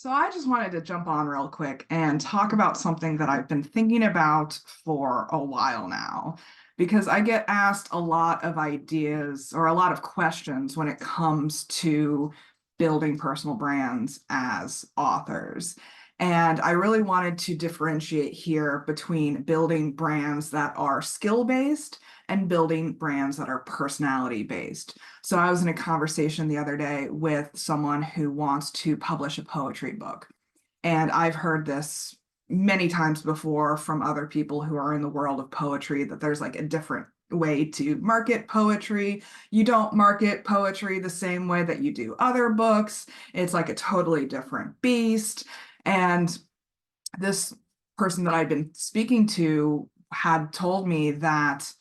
So I just wanted to jump on real quick and talk about something that I've been thinking about for a while now, because I get asked a lot of ideas or a lot of questions when it comes to building personal brands as authors. And I really wanted to differentiate here between building brands that are skill-based and building brands that are personality-based. So I was in a conversation the other day with someone who wants to publish a poetry book. And I've heard this many times before from other people who are in the world of poetry that there's like a different way to market poetry. You don't market poetry the same way that you do other books. It's like a totally different beast. And this person that I'd been speaking to had told me that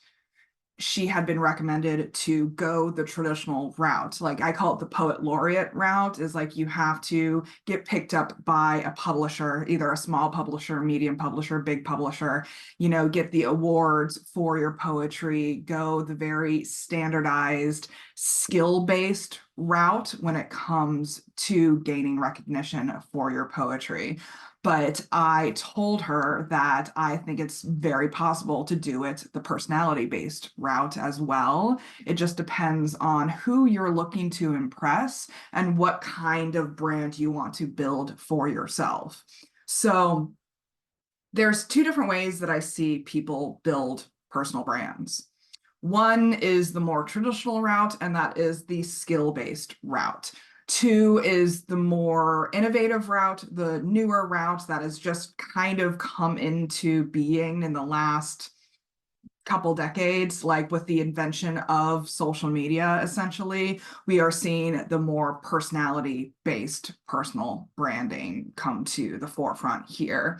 she had been recommended to go the traditional route. Like I call it the poet laureate route, is like you have to get picked up by a publisher, either a small publisher, medium publisher, big publisher, get the awards for your poetry, go the very standardized skill-based route when it comes to gaining recognition for your poetry. But I told her that I think it's very possible to do it the personality-based route as well. It just depends on who you're looking to impress and what kind of brand you want to build for yourself. So there's two different ways that I see people build personal brands. One is the more traditional route, and that is the skill-based route. Two is the more innovative route, the newer route that has just kind of come into being in the last couple decades, like with the invention of social media, essentially, we are seeing the more personality-based personal branding come to the forefront here.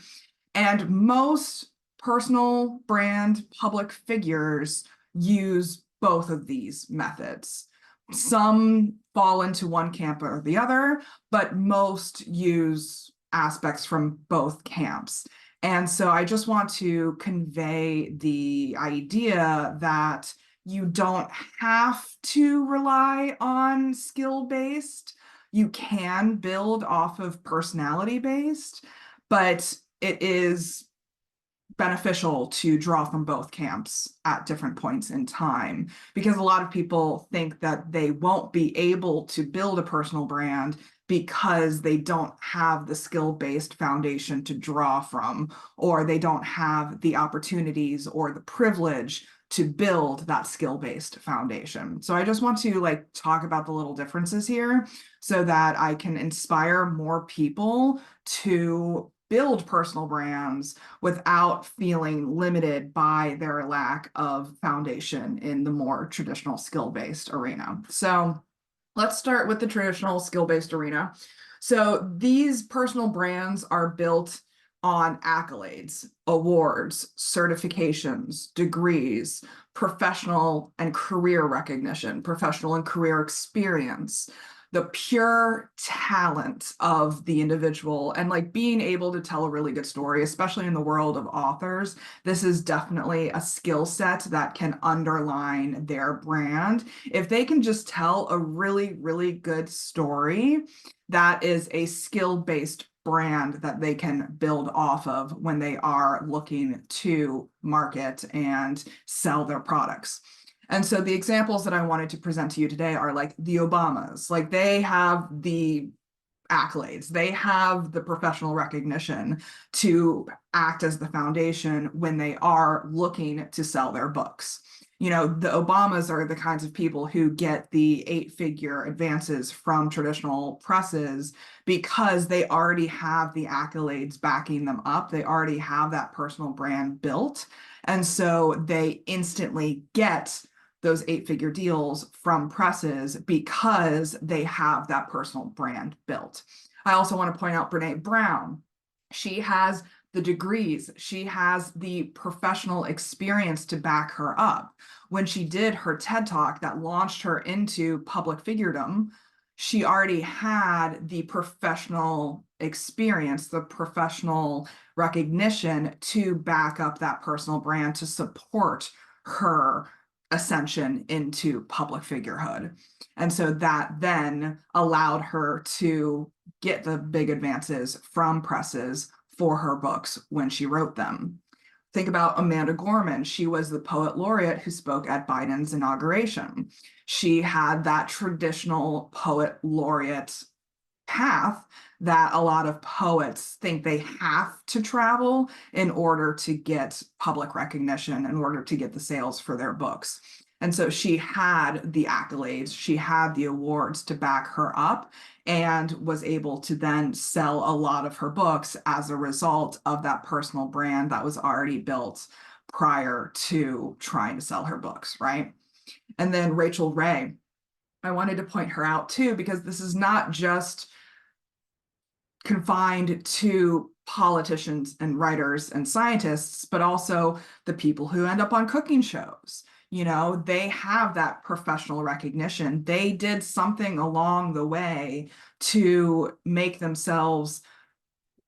And most personal brand public figures use both of these methods. Some fall into one camp or the other, but most use aspects from both camps. And so I just want to convey the idea that you don't have to rely on skill-based. You can build off of personality-based, but it is beneficial to draw from both camps at different points in time, because a lot of people think that they won't be able to build a personal brand because they don't have the skill-based foundation to draw from, or they don't have the opportunities or the privilege to build that skill-based foundation. So I just want to talk about the little differences here so that I can inspire more people to build personal brands without feeling limited by their lack of foundation in the more traditional skill-based arena. So let's start with the traditional skill-based arena. So these personal brands are built on accolades, awards, certifications, degrees, professional and career recognition, professional and career experience, the pure talent of the individual, and being able to tell a really good story, especially in the world of authors. This is definitely a skill set that can underline their brand. If they can just tell a really, really good story, that is a skill-based brand that they can build off of when they are looking to market and sell their products. And so the examples that I wanted to present to you today are like the Obamas. Like they have the accolades, they have the professional recognition to act as the foundation when they are looking to sell their books. The Obamas are the kinds of people who get the 8-figure advances from traditional presses because they already have the accolades backing them up. They already have that personal brand built. And so they instantly get those 8-figure deals from presses because they have that personal brand built. I also want to point out Brene Brown. She has the degrees, she has the professional experience to back her up. When she did her TED Talk that launched her into public figuredom, she already had the professional experience, the professional recognition to back up that personal brand, to support her ascension into public figurehood. And so that then allowed her to get the big advances from presses for her books when she wrote them. Think about Amanda Gorman. She was the poet laureate who spoke at Biden's inauguration. She had that traditional poet laureate path that a lot of poets think they have to travel in order to get public recognition, in order to get the sales for their books. And so she had the accolades, she had the awards to back her up, and was able to then sell a lot of her books as a result of that personal brand that was already built prior to trying to sell her books, right? And then Rachel Ray, I wanted to point her out too, because this is not just confined to politicians and writers and scientists, but also the people who end up on cooking shows. You know, they have that professional recognition. They did something along the way to make themselves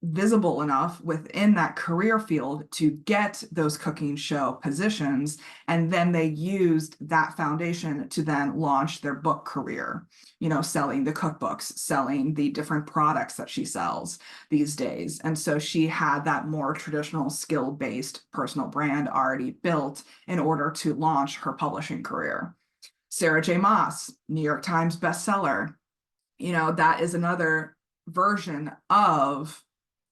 visible enough within that career field to get those cooking show positions. And then they used that foundation to then launch their book career, you know, selling the cookbooks, selling the different products that she sells these days. And so she had that more traditional skill-based personal brand already built in order to launch her publishing career. Sarah J. Maas, New York Times bestseller, you know, that is another version of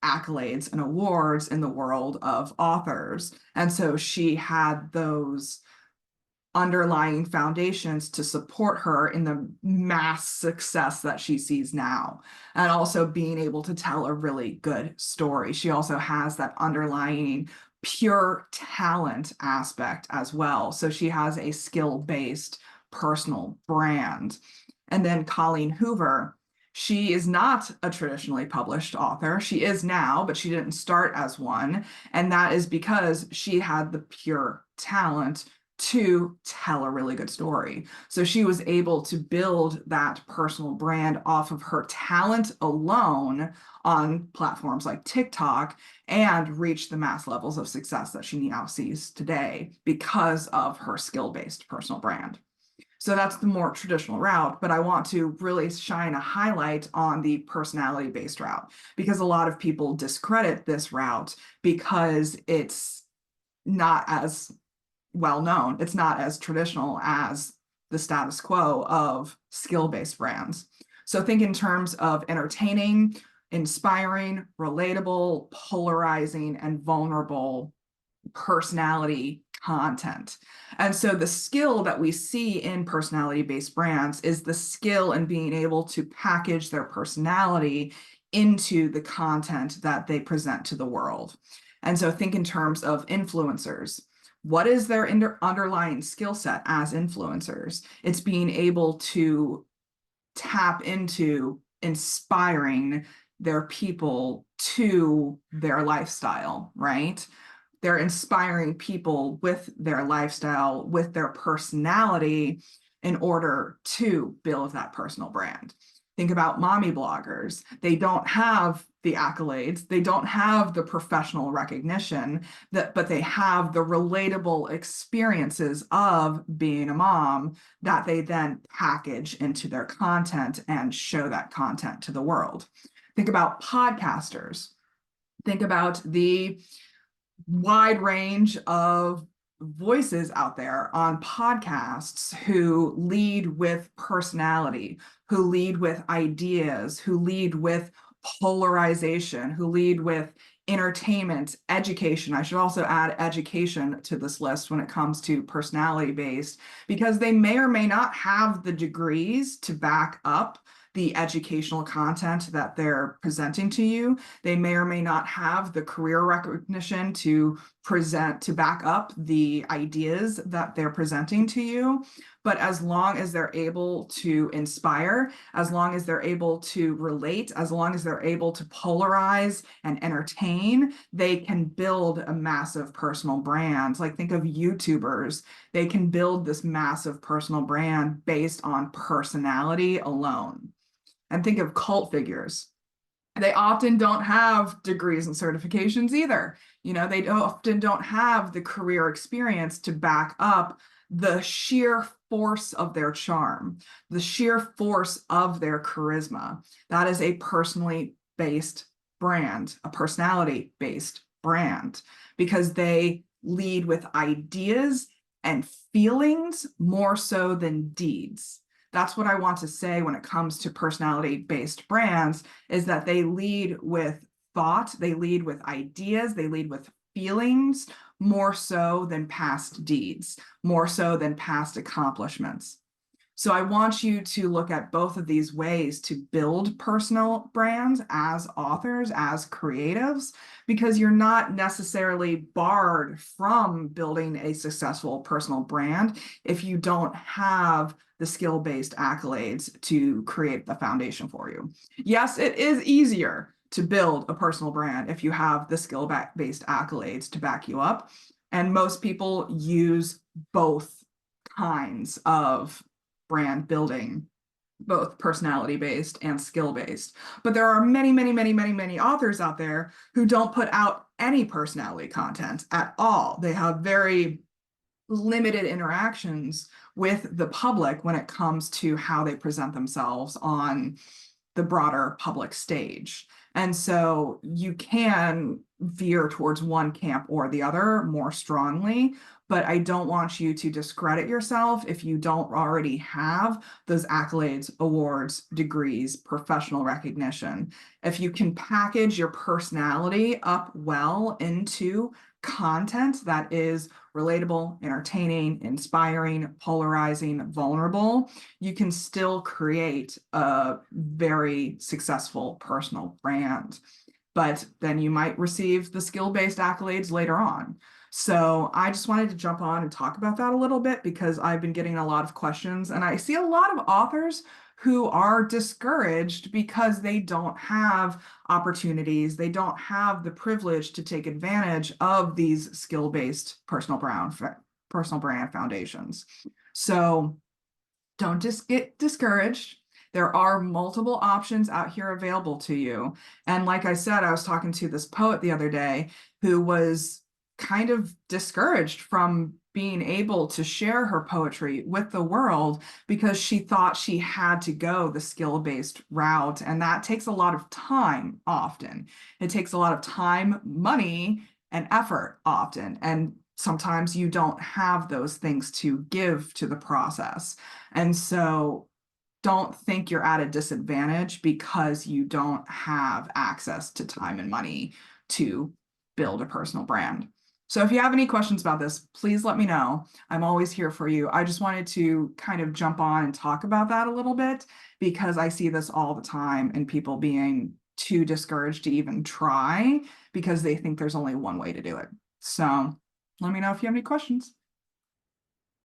accolades and awards in the world of authors. And so she had those underlying foundations to support her in the mass success that she sees now, and also being able to tell a really good story. She also has that underlying pure talent aspect as well. So she has a skill-based personal brand. And then Colleen Hoover, she is not a traditionally published author. She is now, but she didn't start as one. And that is because she had the pure talent to tell a really good story. So she was able to build that personal brand off of her talent alone on platforms like TikTok and reach the mass levels of success that she now sees today because of her skill-based personal brand. So that's the more traditional route, but I want to really shine a highlight on the personality-based route, because a lot of people discredit this route because it's not as well known. It's not as traditional as the status quo of skill-based brands. So think in terms of entertaining, inspiring, relatable, polarizing, and vulnerable personality content. And so the skill that we see in personality-based brands is the skill in being able to package their personality into the content that they present to the world. And so think in terms of influencers. What is their underlying skill set as influencers? It's being able to tap into inspiring their people to their lifestyle, right? They're inspiring people with their lifestyle, with their personality, in order to build that personal brand. Think about mommy bloggers. They don't have the accolades, they don't have the professional recognition, but they have the relatable experiences of being a mom that they then package into their content and show that content to the world. Think about podcasters. Think about the wide range of voices out there on podcasts who lead with personality, who lead with ideas, who lead with polarization, who lead with entertainment, education. I should also add education to this list when it comes to personality-based, because they may or may not have the degrees to back up the educational content that they're presenting to you. They may or may not have the career recognition to present, to back up the ideas that they're presenting to you. But as long as they're able to inspire, as long as they're able to relate, as long as they're able to polarize and entertain, they can build a massive personal brand. Like, think of YouTubers. They can build this massive personal brand based on personality alone. And think of cult figures. They often don't have degrees and certifications either. You know, they often don't have the career experience to back up the sheer force of their charm, the sheer force of their charisma. That is a personally based brand, a personality based brand, because they lead with ideas and feelings more so than deeds. That's what I want to say when it comes to personality based brands, is that they lead with thought, they lead with ideas, they lead with feelings more so than past deeds, more so than past accomplishments. So I want you to look at both of these ways to build personal brands as authors, as creatives, because you're not necessarily barred from building a successful personal brand if you don't have the skill-based accolades to create the foundation for you. Yes, it is easier to build a personal brand if you have the skill-based accolades to back you up. And most people use both kinds of brand building, both personality based and skill based. But there are many, many, many, many, many authors out there who don't put out any personality content at all. They have very limited interactions with the public when it comes to how they present themselves on the broader public stage. And so you can veer towards one camp or the other more strongly, but I don't want you to discredit yourself if you don't already have those accolades, awards, degrees, professional recognition. If you can package your personality up well into content that is relatable, entertaining, inspiring, polarizing, vulnerable, you can still create a very successful personal brand. But then you might receive the skill-based accolades later on. So I just wanted to jump on and talk about that a little bit because I've been getting a lot of questions, and I see a lot of authors who are discouraged because they don't have opportunities, they don't have the privilege to take advantage of these skill-based personal brand foundations. So don't just get discouraged. There are multiple options out here available to you. And like I said, I was talking to this poet the other day who was kind of discouraged from being able to share her poetry with the world because she thought she had to go the skill-based route. And that takes a lot of time often. It takes a lot of time, money, and effort often. And sometimes you don't have those things to give to the process. And so don't think you're at a disadvantage because you don't have access to time and money to build a personal brand. So if you have any questions about this, please let me know. I'm always here for you. I just wanted to kind of jump on and talk about that a little bit because I see this all the time and people being too discouraged to even try because they think there's only one way to do it. So let me know if you have any questions.